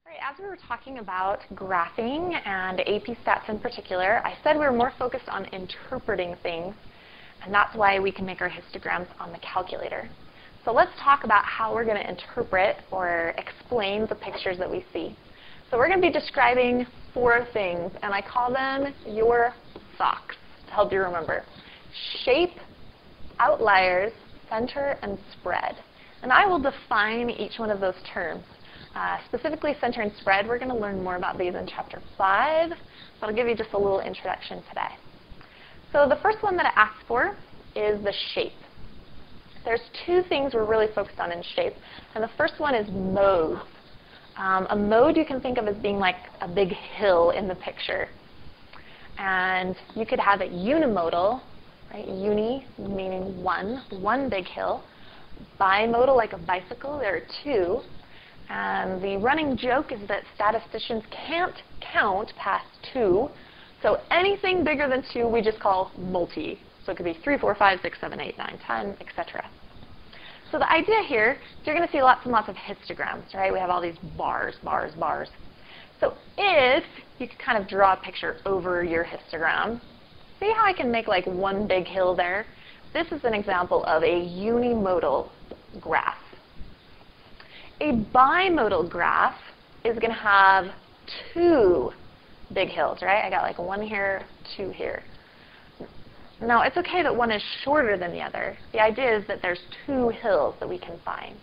All right, as we were talking about graphing and AP stats in particular, I said we were more focused on interpreting things, and that's why we can make our histograms on the calculator. So let's talk about how we're going to interpret or explain the pictures that we see. So we're going to be describing 4 things, and I call them your SOCs to help you remember. Shape, outliers, center, and spread. And I will define each one of those terms. Specifically, center and spread, we're going to learn more about these in Chapter 5, but I'll give you just a little introduction today. So the first one that I asked for is the shape. There's 2 things we're really focused on in shape, and the first one is modes. A mode you can think of as being like a big hill in the picture. And you could have it unimodal, right? Uni meaning one big hill. Bimodal, like a bicycle, there are 2. And the running joke is that statisticians can't count past 2. So anything bigger than 2 we just call multi. So it could be 3, 4, 5, 6, 7, 8, 9, 10, etc. So the idea here is you're going to see lots and lots of histograms, right? We have all these bars, bars, bars. So if you could kind of draw a picture over your histogram, see how I can make like one big hill there? This is an example of a unimodal graph. A bimodal graph is going to have 2 big hills, right? I got like 1 here, 2 here. Now, it's okay that one is shorter than the other. The idea is that there's 2 hills that we can find.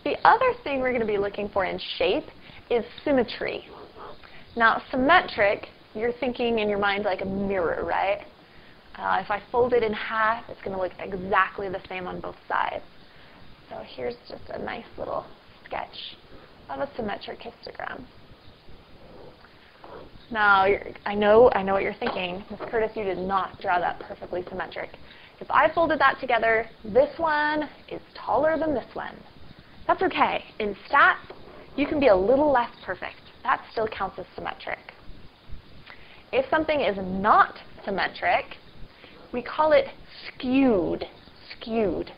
The other thing we're going to be looking for in shape is symmetry. Now, symmetric, you're thinking in your mind like a mirror, right? If I fold it in half, it's going to look exactly the same on both sides. So here's just a nice little sketch of a symmetric histogram. Now, I know what you're thinking. Ms. Curtis, you did not draw that perfectly symmetric. If I folded that together, this one is taller than this one. That's okay. In stats, you can be a little less perfect. That still counts as symmetric. If something is not symmetric, we call it skewed. Skewed.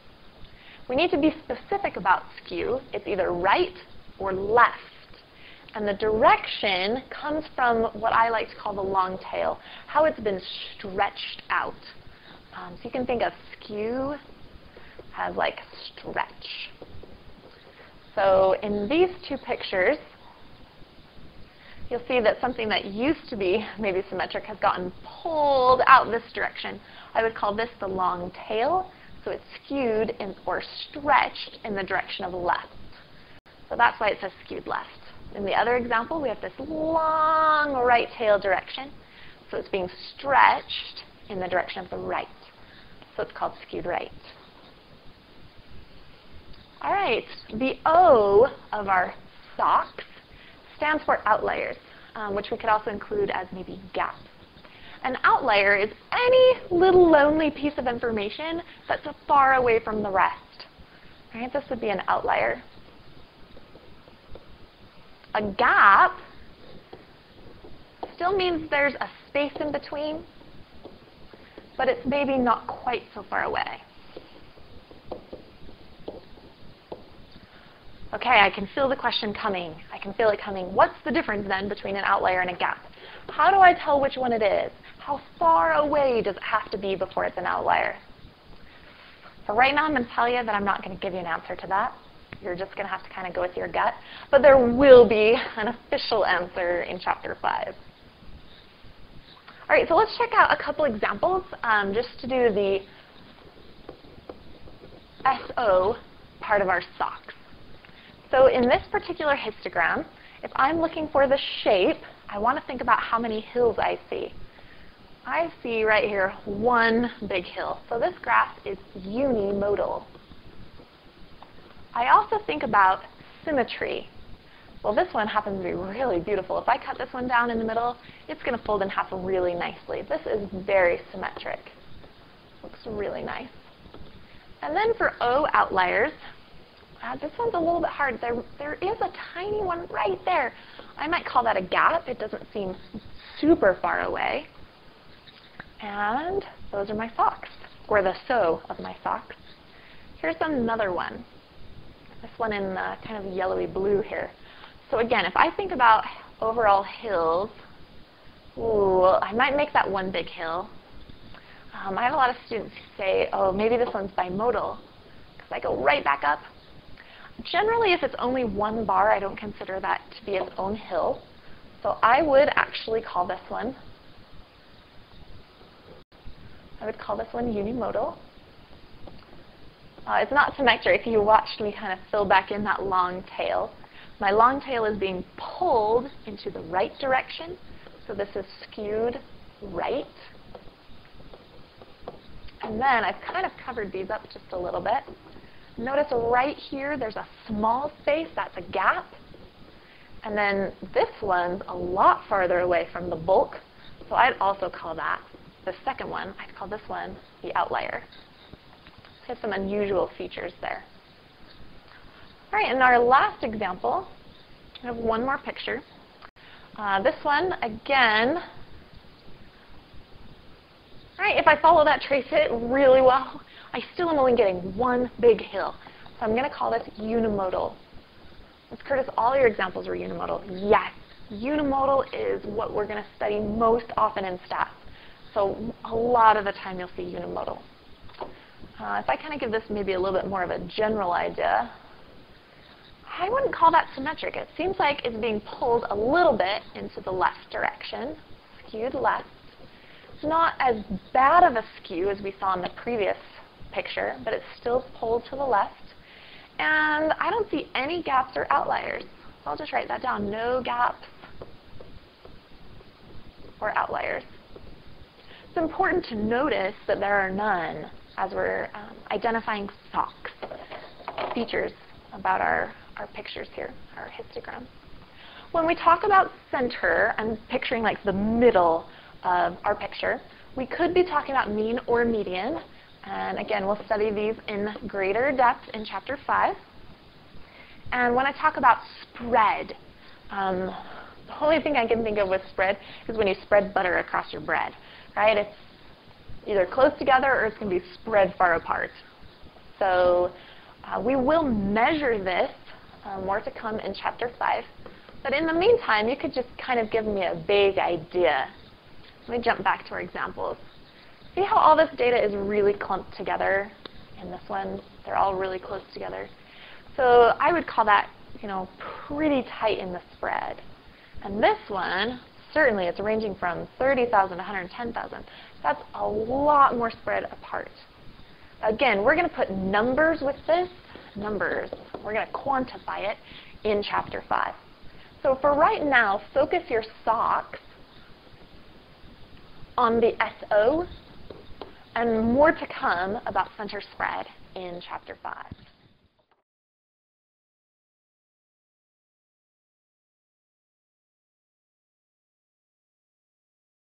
We need to be specific about skew. It's either right or left. And the direction comes from what I like to call the long tail, how it's been stretched out. So you can think of skew as like stretch. So in these 2 pictures, you'll see that something that used to be maybe symmetric has gotten pulled out this direction. I would call this the long tail. So it's skewed or stretched in the direction of left. So that's why it says skewed left. In the other example, we have this long right tail direction. So it's being stretched in the direction of the right. So it's called skewed right. All right, the O of our SOCs stands for outliers, which we could also include as maybe gaps. An outlier is any little lonely piece of information that's far away from the rest. Right? This would be an outlier. A gap still means there's a space in between, but it's maybe not quite so far away. Okay, I can feel the question coming. I can feel it coming. What's the difference then between an outlier and a gap? How do I tell which one it is? How far away does it have to be before it's an outlier? So right now I'm going to tell you that I'm not going to give you an answer to that. You're just going to have to kind of go with your gut. But there will be an official answer in Chapter 5. All right, so let's check out a couple examples just to do the SO part of our SOCs. So in this particular histogram, if I'm looking for the shape, I want to think about how many hills I see. I see right here 1 big hill. So this graph is unimodal. I also think about symmetry. Well, this one happens to be really beautiful. If I cut this one down in the middle, it's going to fold in half really nicely. This is very symmetric. Looks really nice. And then for O outliers, this one's a little bit hard. There is a tiny one right there. I might call that a gap. It doesn't seem super far away. And those are my SOCs, or the SO of my SOCs. Here's another one. This one in kind of yellowy blue here. So again, if I think about overall hills, ooh, I might make that one big hill. I have a lot of students who say, oh, maybe this one's bimodal, because I go right back up. Generally, if it's only one bar, I don't consider that to be its own hill. So I would actually call this one, unimodal. It's not symmetric. If you watched me kind of fill back in that long tail. My long tail is being pulled into the right direction. So this is skewed right. And then I've kind of covered these up just a little bit. Notice right here there's a small space, that's a gap. And then this one's a lot farther away from the bulk. So I'd also call that, the second one, I'd call this one the outlier. It has some unusual features there. All right, in our last example, I have one more picture. This one, again, all right, if I follow that trace hit really well, I still am only getting one big hill. So I'm going to call this unimodal. Ms. Curtis, all your examples were unimodal. Yes, unimodal is what we're going to study most often in stats. So a lot of the time you'll see unimodal. If I kind of give this maybe a little bit more of a general idea, I wouldn't call that symmetric. It seems like it's being pulled a little bit into the left direction, skewed left. It's not as bad of a skew as we saw in the previous picture, but it's still pulled to the left. And I don't see any gaps or outliers. So I'll just write that down. No gaps or outliers. It's important to notice that there are none as we're identifying SOCs, features about our pictures here, our histograms. When we talk about center, I'm picturing like the middle of our picture. We could be talking about mean or median. And again, we'll study these in greater depth in Chapter 5. And when I talk about spread, the only thing I can think of with spread is when you spread butter across your bread, right? It's either close together or it's going to be spread far apart. So we will measure this, more to come in Chapter 5. But in the meantime, you could just kind of give me a vague idea. Let me jump back to our examples. See how all this data is really clumped together in this one? They're all really close together. So I would call that, pretty tight in the spread. And this one, certainly it's ranging from 30,000 to 110,000. That's a lot more spread apart. Again, we're going to put numbers with this. Numbers. We're going to quantify it in Chapter 5. So for right now, focus your SOCs on the SO, and more to come about center spread in Chapter 5.